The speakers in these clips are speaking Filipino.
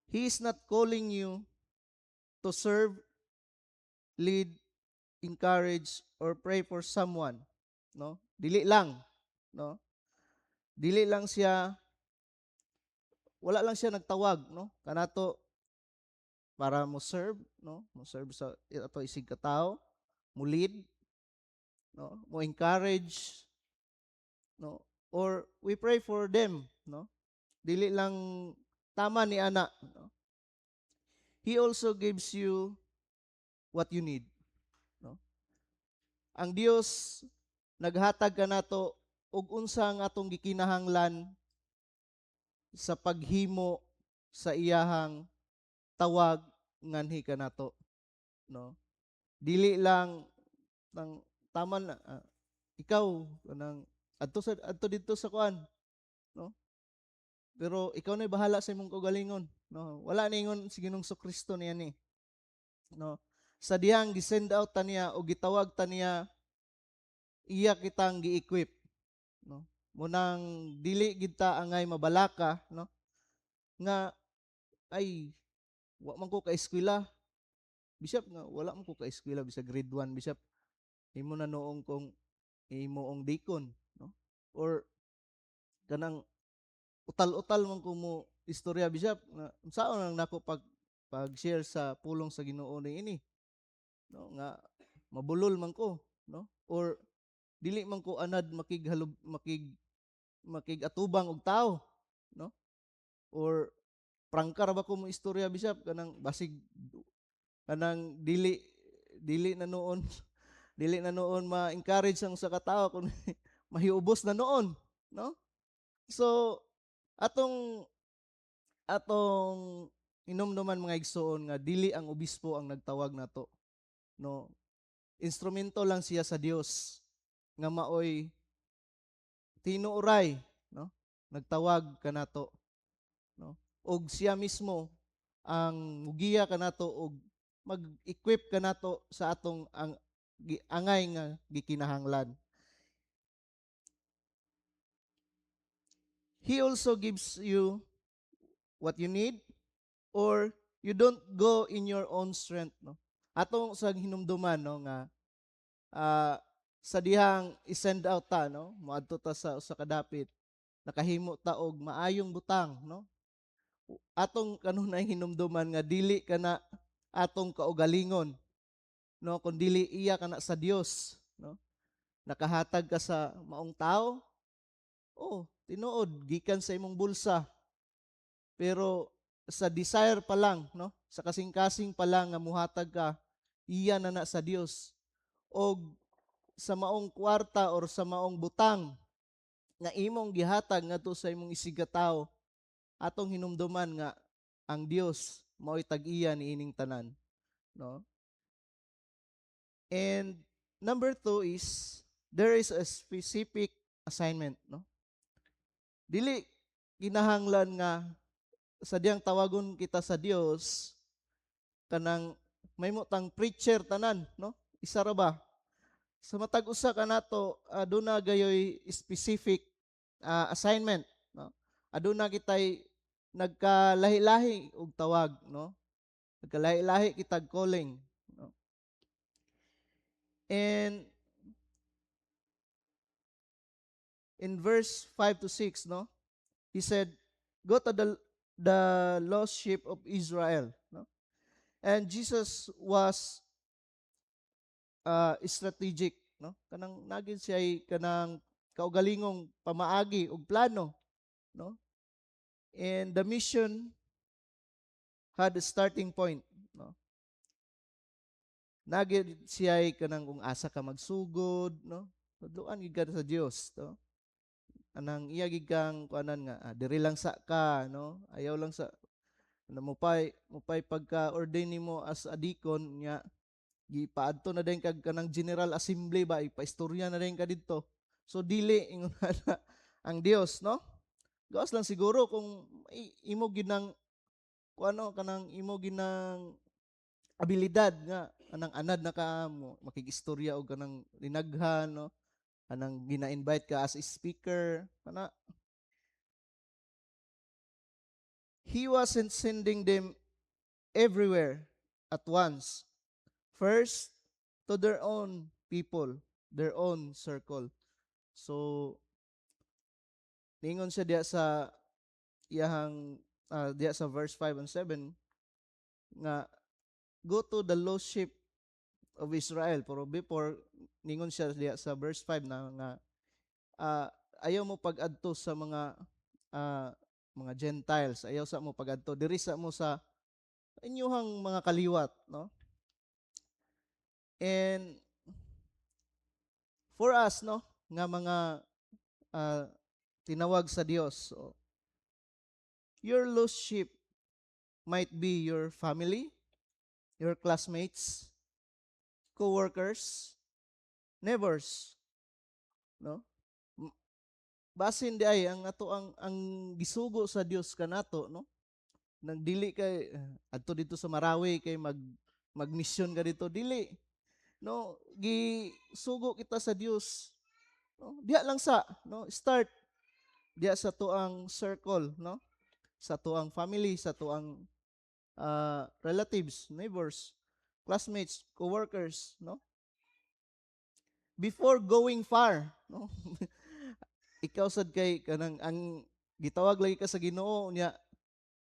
He is not calling you to serve, lead, encourage, or pray for someone. No? Dili lang. No? Dili lang siya, wala lang siya nagtawag, no? Kanato para mo serve, no? Mo serve sa ato isig ka tao, mo lead, no? Mo encourage, no? Or we pray for them, no? Dili lang tama ni ana, no? He also gives you what you need, no? Ang Dios naghatag kanato og unsa ang atong gikinahanglan sa paghimo sa iyahang tawag nganhi kanato, no? Dili lang nang tama na ikaw kanang adto dito sa kuan, no? Pero ikaw na bahala sa imong kaugalingon, no? Wala ningon si Ginoong Kristo niya ni, no? Sa diyang gi-send out ta niya o gitawag ta niya, iya kitang gi-equip, no? Munang dili gid ta angay mabalaka, no? Nga ay wa man ko ka eskwela, bisap nga wala man ko ka eskwela bisag grade 1 bisap imo na noong kung imo ong deacon, no? Or kanang utal-utal man ko mo istorya bisap nga unsaon ang nako pag-share sa pulong sa Ginoo ni ini, no? Nga mabulol man ko, no? Or dili man ko anad makig-atubang og tao, no? Or prangkar ba ko mo istorya bisap kanang basig kanang dili na noon dili na noon ma-encourage ang sa katao kung mahiubos na noon, no? So atong atong hinumduman mga igsoon nga dili ang obispo ang nagtawag nato, no? Instrumento lang siya sa Dios nga maoy tinuoray, no? Nagtawag kanato, no? Og siya mismo ang mugiya kanato og mag-equip kanato sa atong angay nga gikinahanglan. He also gives you what you need, or you don't go in your own strength, no? Atong sa hinumduman, no, nga ah, sa dihang i-send out ta, no, moadto ta sa kadapit, nakahimo ta og maayong butang, no? Atong kanunay hinumduman nga dili kana atong kaugalingon, no, kun dili iya kana sa Dios, no? Nakahatag ka sa maong tao, oh, tinuod gikan sa imong bulsa, pero sa desire pa lang, no? Sa kasing-kasing pa lang nga muhatag ka, iya na sa Dios. Og sa maong kwarta or sa maong butang nga imong gihatag ngadto sa imong isigataw, atong hinumduman nga ang Dios mao'y tag-iya ni ining tanan, no? And number two is there is a specific assignment, no? Dili kinahanglan nga sa diyang tawagon kita sa Dios kanang may tang preacher tanan, no? Isa ra ba? Sa matag usa kanato aduna gayoy specific assignment, no? Aduna kitay nagkalahi-lahi og tawag, no? Nagkalahi-lahi kitag calling, no? And in verse 5 to 6, no? He said, "Go to the lost sheep of Israel," no? And Jesus was strategic, no? Kanang nagin siya kanang kaugalingong pamaagi og plano, no? And the mission had a starting point, no? Nagin siya kanang kung asa ka magsugod, no? Tudloan gid ka sa Dios, no? Anang iya gid kang kuanan nga diri lang sa ka, no? Ayaw lang sa na mupay pagka-ordain nimo as a deacon nya gipaadto na din kag kanang General Assembly ba ipaistorya na din ka didto. So dili ingon na ang Dios, no? Gawas lang siguro kung imo ginang kuano kanang imo ginang abilidad nga anang anad na ka mo makigistorya og kanang linaghan, no? Anang gina-invite ka as a speaker kana He wasn't sending them everywhere at once. First, to their own people, their own circle. So, ningon siya diya sa iyahang diya sa verse 5 and 7 nga go to the lost sheep of Israel. Pero before, ningon siya diya sa verse 5 na nga ah, ayaw mo pag-adto sa ah, mga Gentiles, ayaw sa mo pag-adto diri sa mo sa inyuhang mga kaliwat, no? And for us, no, nga mga ah, tinawag sa Dios, so, your lost sheep might be your family, your classmates, co-workers, neighbors, no? M- Basin di ay ang ato ang gisugo sa Dios kanato, no? Nagdili kay adto dito sa Marawi kay magmisyon ka dito dili, no? Gisugo kita sa Dios, no? Diha lang sa, no? Start diha sa tuang circle, no? Sa tuang family, sa tuang relatives, neighbors, classmates, co-workers, no? Before going far, no? Ikaw sad kay kanang ang gitawag lagi ka sa Ginoo niya.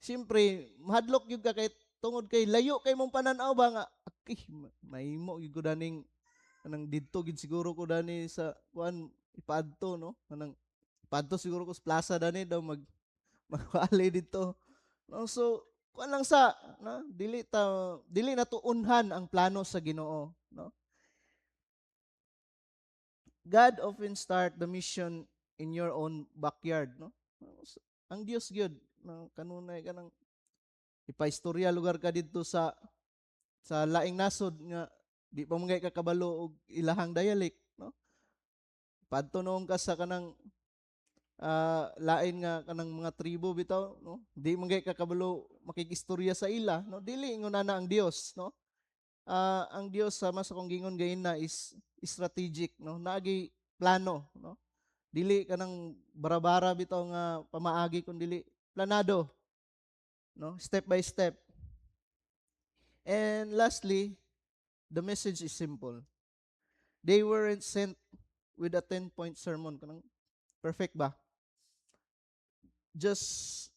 Siyempre, mahadlok yung ka kay tungod kay layo kay mong pananaw ba nga mahimo gyud ko daning kanang didto gid siguro ko dani sa kuan ipadto, no? Kanang ipadto siguro ko sa plaza dani daw magwali dito. No, so kuan lang sa, no? Dili na to unhan ang plano sa Ginoo, no? God often start the mission in your own backyard, no? Ang Dios gyud, no? Kanunay ka nang ipaistorya lugar ka didto sa laing nasod nga di pa mga kakabalo og ilahang dialect, no? Padto noong ka sa kanang lain nga kanang mga tribo bitaw, no? Di mga kakabalo makikistorya sa ila, no? Dili ngunana ang Dios, no? Ang Dios sama sa kong gingon gayon na is strategic, no? Naagi plano, no? Dili kanang bara-bara bitaw nga pamaagi kun dili planado, no? Step by step. And lastly, the message is simple. They weren't sent with a 10-point sermon. Kanang perfect ba? Just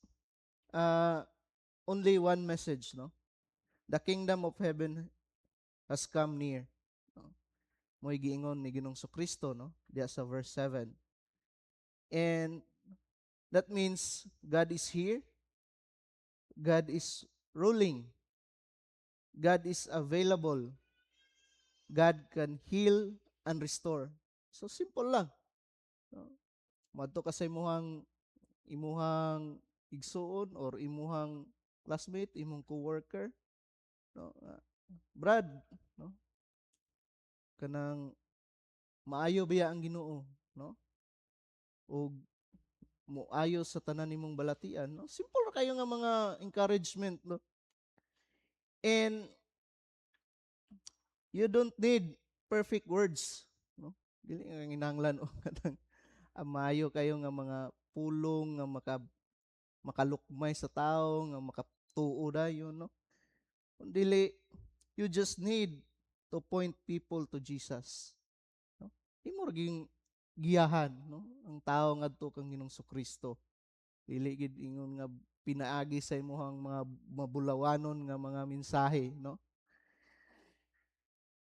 uh, only one message, no? The kingdom of heaven has come near. No? Mo'y giingon ni Ginong Kristo, no? Diya sa verse 7. And that means God is here. God is ruling. God is available. God can heal and restore. So simple lang. No? Madto ka sa imuhang igsuon or imuhang classmate, imong coworker, no? Brad, no? Kanang maayo biya ang Ginoo, no? O moayo sa tanan nimong balatian, no? Simple ra kayo nga mga encouragement, no? And you don't need perfect words, no? Dili nga nginahanglan o kanang maayo kayo nga mga pulong nga makalukmay sa tao nga makatuo dayon, no? Dili, you just need to point people to Jesus, no? Imo ra gyung giyahan, no? Ang tao ngadto kang Ginoong Kristo. Dili gid ingon nga pinaagi sa imong mga mabulawanon nga mga mensahe, no?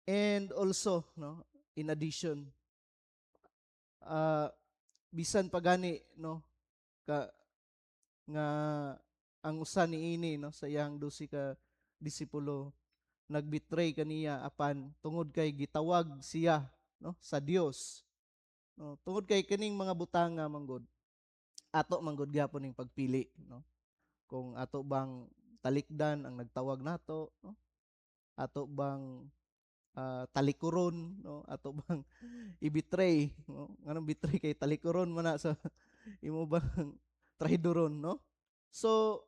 And also, no, in addition, uh, bisan pa gani, no, ka nga ang usa niini, no, sa iyang 12 ka disipulo nagbetray kaniya apan tungod kay gitawag siya, no, sa Dios, no, tungod kay kining mga butanga manggod ato manggod gyapon ning pagpili, no, kung ato bang talikdan ang nagtawag nato, no, ato bang talikuron, no, ato bang i-betray, no, nganong betray kay talikuron man na sa imo bang traidoron, no? So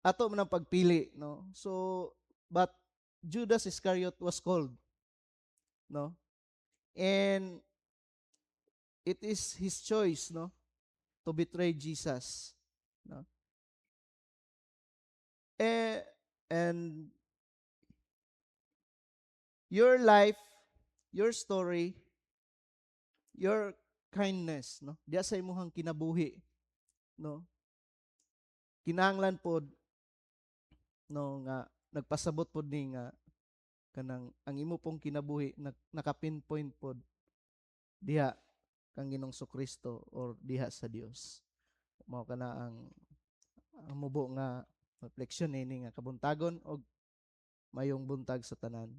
ato man ang pagpili, no? So but Judas Iscariot was called, no? And it is his choice, no, to betray Jesus, no? And your life, your story, your kindness, no? Diya sa imong kinabuhi, no? Kinahanglan pod no nga nagpasabot pod ni nga kanang ang imo pong kinabuhi naka-pinpoint pod diha kang Ginoong Kristo or diha sa Dios. Mao kana ang mubo nga refleksyon ini nga kabuntagon og mayong buntag sa tanan.